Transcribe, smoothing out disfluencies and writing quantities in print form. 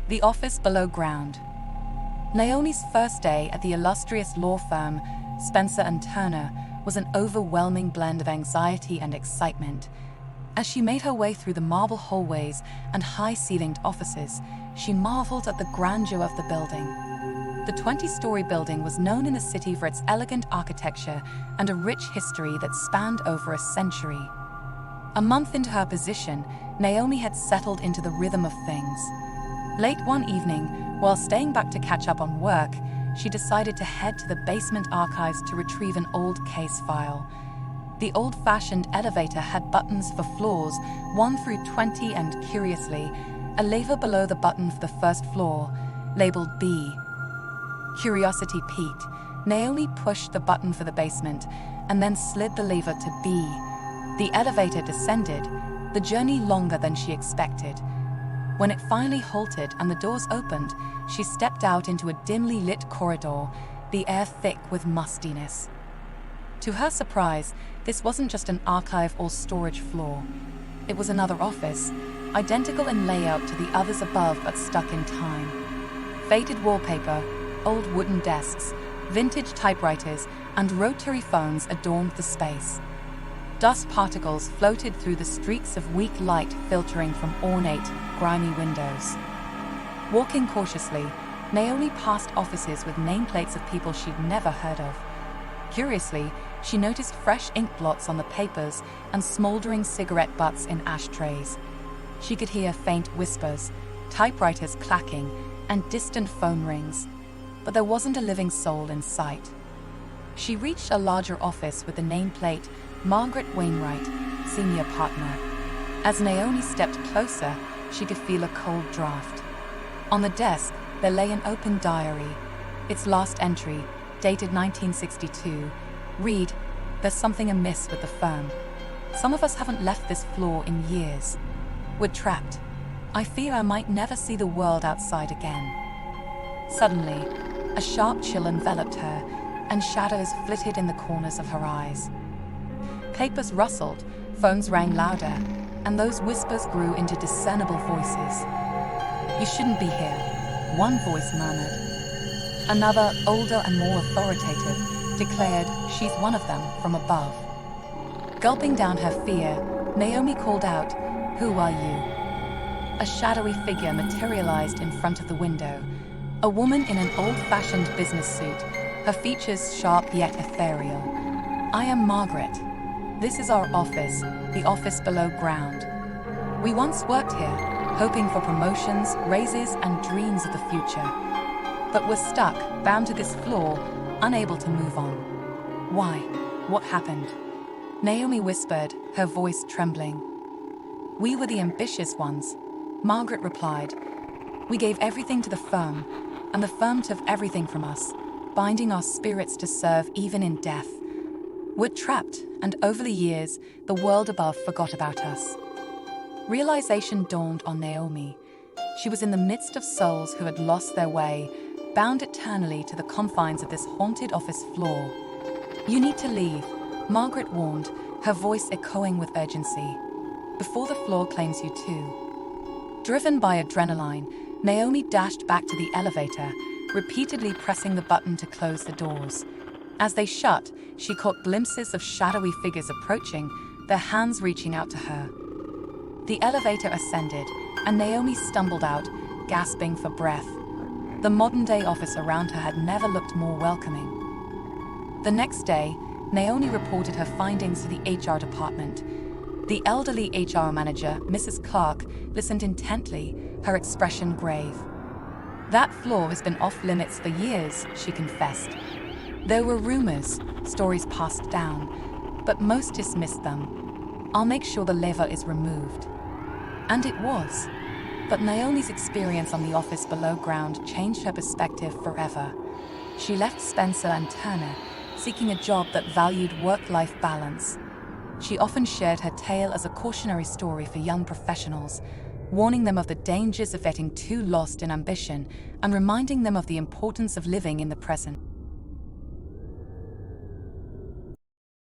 The Office Below Ground. Naomi's first day at the illustrious law firm Spencer and Turner was an overwhelming blend of anxiety and excitement. As she made her way through the marble hallways and high-ceilinged offices, she marveled at the grandeur of the building. The 20-story building was known in the city for its elegant architecture and a rich history that spanned over a century. A month into her position, Naomi had settled into the rhythm of things. Late one evening, while staying back to catch up on work, she decided to head to the basement archives to retrieve an old case file. The old-fashioned elevator had buttons for floors 1 through 20 and, curiously, a lever below the button for the first floor, labeled B. Curiosity piqued, Naomi pushed the button for the basement and then slid the lever to B. The elevator descended, the journey longer than she expected. When it finally halted and the doors opened, she stepped out into a dimly lit corridor, the air thick with mustiness. To her surprise, this wasn't just an archive or storage floor. It was another office, identical in layout to the others above but stuck in time. Faded wallpaper, old wooden desks, vintage typewriters, and rotary phones adorned the space. Dust particles floated through the streaks of weak light filtering from ornate, grimy windows. Walking cautiously, Naomi passed offices with nameplates of people she'd never heard of. Curiously, she noticed fresh ink blots on the papers and smoldering cigarette butts in ashtrays. She could hear faint whispers, typewriters clacking, and distant phone rings, but there wasn't a living soul in sight. She reached a larger office with the nameplate Margaret Wainwright, Senior Partner. As Naomi stepped closer, she could feel a cold draft. On the desk, there lay an open diary. Its last entry, dated 1962, read, "There's something amiss with the firm. Some of us haven't left this floor in years. We're trapped. I fear I might never see the world outside again." Suddenly, a sharp chill enveloped her, and shadows flitted in the corners of her eyes. Papers rustled, phones rang louder, and those whispers grew into discernible voices. "You shouldn't be here," one voice murmured. Another, older and more authoritative, declared, "She's one of them," from above. Gulping down her fear, Naomi called out, "Who are you?" A shadowy figure materialized in front of the window, a woman in an old-fashioned business suit, her features sharp yet ethereal. "I am Margaret. This is our office, the Office Below Ground. We once worked here, hoping for promotions, raises, and dreams of the future. But we're stuck, bound to this floor, unable to move on." "Why? What happened?" Naomi whispered, her voice trembling. "We were the ambitious ones," Margaret replied. "We gave everything to the firm, and the firm took everything from us, binding our spirits to serve even in death. We're trapped, and over the years, the world above forgot about us." Realization dawned on Naomi. She was in the midst of souls who had lost their way, bound eternally to the confines of this haunted office floor. "You need to leave," Margaret warned, her voice echoing with urgency, "before the floor claims you too." Driven by adrenaline, Naomi dashed back to the elevator, repeatedly pressing the button to close the doors. As they shut, she caught glimpses of shadowy figures approaching, their hands reaching out to her. The elevator ascended, and Naomi stumbled out, gasping for breath. The modern-day office around her had never looked more welcoming. The next day, Naomi reported her findings to the HR department. The elderly HR manager, Mrs. Clark, listened intently, her expression grave. "That floor has been off-limits for years," she confessed. "There were rumors, stories passed down, but most dismissed them. I'll make sure the lever is removed." And it was. But Naomi's experience on the Office Below Ground changed her perspective forever. She left Spencer and Turner, seeking a job that valued work-life balance. She often shared her tale as a cautionary story for young professionals, warning them of the dangers of getting too lost in ambition and reminding them of the importance of living in the present.